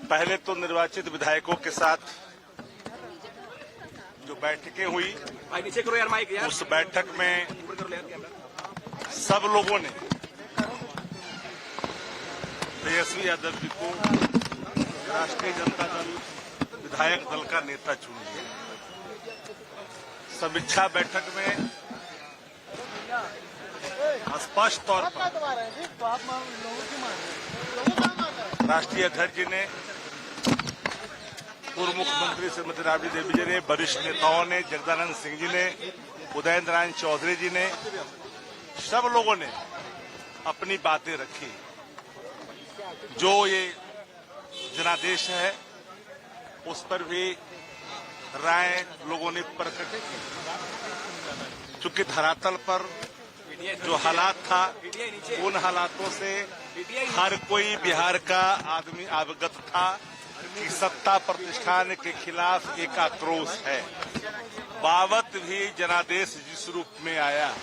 पहले तो निर्वाचित विधायकों के साथ जो बैठकें हुई, उस बैठक में सब लोगों ने तेजस्वी यादव जी को राष्ट्रीय जनता दल विधायक दल का नेता चुन लिया। समीक्षा बैठक में स्पष्ट तौर पर राष्ट्रीय अध्यक्ष जी ने, पूर्व मुख्यमंत्री श्रीमती राबड़ी देवी जी ने, वरिष्ठ नेताओं ने, जगदानंद सिंह जी ने, उदयन नारायण चौधरी जी ने, सब लोगों ने अपनी बातें रखी। जो ये जनादेश है उस पर भी राय लोगों ने प्रकट की। चूंकि धरातल पर जो हालात था, उन हालातों से हर कोई बिहार का आदमी अवगत था कि सत्ता प्रतिष्ठान के खिलाफ एक आक्रोश है। बावत भी जनादेश जिस रूप में आया,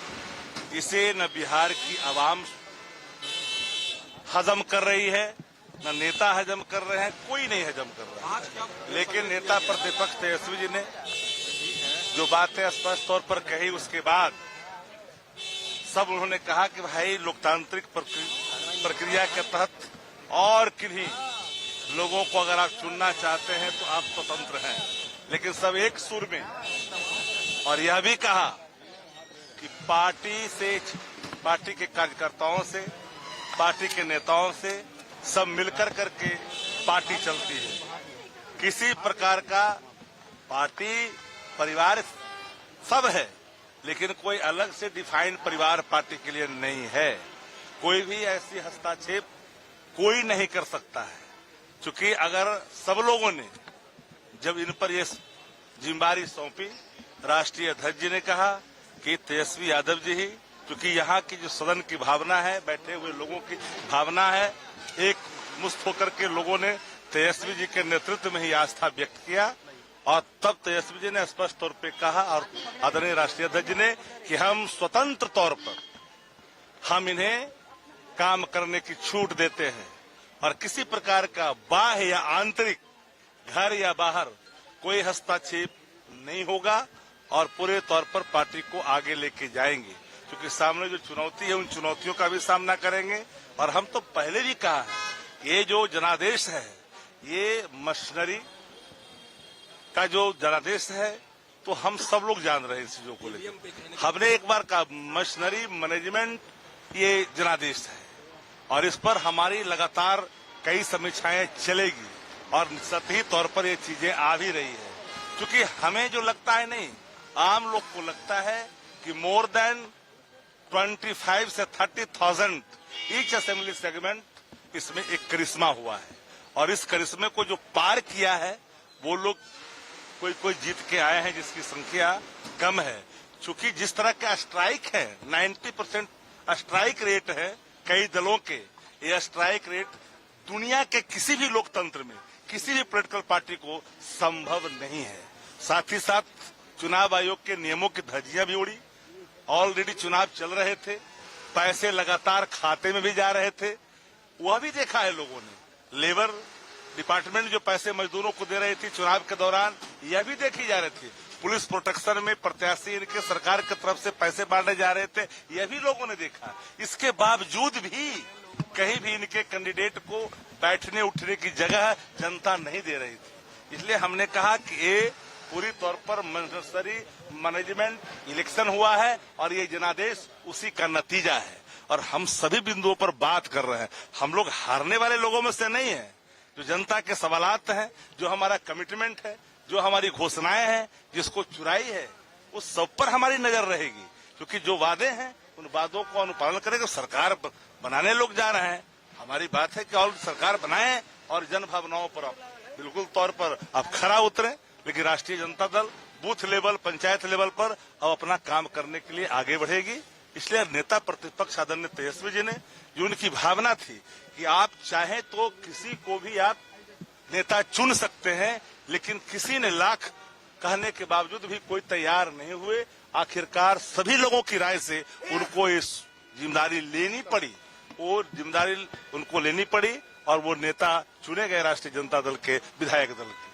इसे न बिहार की आवाम हजम कर रही है, न नेता हजम कर रहे हैं, कोई नहीं हजम कर रहा है। लेकिन नेता प्रतिपक्ष तेजस्वी जी ने जो बातें स्पष्ट तौर पर कही, उसके बाद सब उन्होंने कहा कि भाई लोकतांत्रिक प्रक्रिया के तहत और किन्हीं लोगों को अगर आप चुनना चाहते हैं तो आप स्वतंत्र हैं। लेकिन सब एक सुर में, और यह भी कहा कि पार्टी के कार्यकर्ताओं से, पार्टी के नेताओं से सब मिलकर करके पार्टी चलती है। किसी प्रकार का पार्टी परिवार सब है, लेकिन कोई अलग से डिफाइंड परिवार पार्टी के लिए नहीं है। कोई भी ऐसी हस्तक्षेप कोई नहीं कर सकता है। क्योंकि अगर सब लोगों ने जब इन पर ये जिम्मेदारी सौंपी, राष्ट्रीय अध्यक्ष जी ने कहा कि तेजस्वी यादव जी ही, क्योंकि यहाँ की जो सदन की भावना है, बैठे हुए लोगों की भावना है, एक मुस्त होकर के लोगों ने तेजस्वी जी के नेतृत्व में ही आस्था व्यक्त किया। और तब तेजस्वी जी ने स्पष्ट तौर पे कहा, और आदरणीय राष्ट्रीय अध्यक्ष जी ने, कि हम स्वतंत्र तौर पर हम इन्हें काम करने की छूट देते हैं और किसी प्रकार का बाह्य या आंतरिक, घर या बाहर कोई हस्तक्षेप नहीं होगा और पूरे तौर पर पार्टी को आगे लेके जाएंगे। क्योंकि सामने जो चुनौती है, उन चुनौतियों का भी सामना करेंगे। और हम तो पहले भी कहा है, ये जो जनादेश है, ये मशीनरी का जो जनादेश है, तो हम सब लोग जान रहे हैं इस चीजों को लेकर। हमने एक बार कहा, मशीनरी मैनेजमेंट ये जनादेश है और इस पर हमारी लगातार कई समीक्षाएं चलेगी और सतही तौर पर ये चीजें आ भी रही है। क्योंकि हमें जो लगता है, नहीं, आम लोग को लगता है कि मोर देन 25 से 30,000 ईच असेंबली सेगमेंट, इसमें एक करिश्मा हुआ है। और इस करिश्मे को जो पार किया है, वो लोग कोई जीत के आए हैं जिसकी संख्या कम है। चूंकि जिस तरह का स्ट्राइक है, 90% स्ट्राइक रेट है कई दलों के, यह स्ट्राइक रेट दुनिया के किसी भी लोकतंत्र में, किसी भी पॉलिटिकल पार्टी को संभव नहीं है। साथ ही साथ चुनाव आयोग के नियमों की धज्जियां भी उड़ी। ऑलरेडी चुनाव चल रहे थे, पैसे लगातार खाते में भी जा रहे थे, वह भी देखा है लोगों ने। लेबर डिपार्टमेंट जो पैसे मजदूरों को दे रही थी चुनाव के दौरान, यह भी देखी जा रही थी। पुलिस प्रोटेक्शन में प्रत्याशी इनके सरकार की तरफ से पैसे बांटे जा रहे थे, यह भी लोगों ने देखा। इसके बावजूद भी कहीं भी इनके कैंडिडेट को बैठने उठने की जगह जनता नहीं दे रही थी। इसलिए हमने कहा कि ये पूरी तौर पर मशीनरी मैनेजमेंट इलेक्शन हुआ है और ये जनादेश उसी का नतीजा है। और हम सभी बिंदुओं पर बात कर रहे हैं। हम लोग हारने वाले लोगों में से नहीं है। जो जनता के सवालात हैं, जो हमारा कमिटमेंट है, जो हमारी घोषणाएं हैं, जिसको चुराई है, उस सब पर हमारी नजर रहेगी। क्योंकि जो वादे हैं, उन वादों को अनुपालन करेंगे। सरकार बनाने लोग जा रहे हैं, हमारी बात है कि और सरकार बनाएं और जन भावनाओं पर आप बिल्कुल तौर पर आप खरा उतरें। लेकिन राष्ट्रीय Janata Dal booth level, panchayat level पर अब अपना काम करने के लिए आगे बढ़ेगी। इसलिए नेता प्रतिपक्ष आदरणीय तेजस्वी जी ने, जो उनकी भावना थी कि आप चाहें तो किसी को भी आप नेता चुन सकते हैं, लेकिन किसी ने लाख कहने के बावजूद भी कोई तैयार नहीं हुए। आखिरकार सभी लोगों की राय से उनको इस जिम्मेदारी लेनी पड़ी और जिम्मेदारी उनको लेनी पड़ी और वो नेता चुने गए राष्ट्रीय जनता दल के विधायक दल के।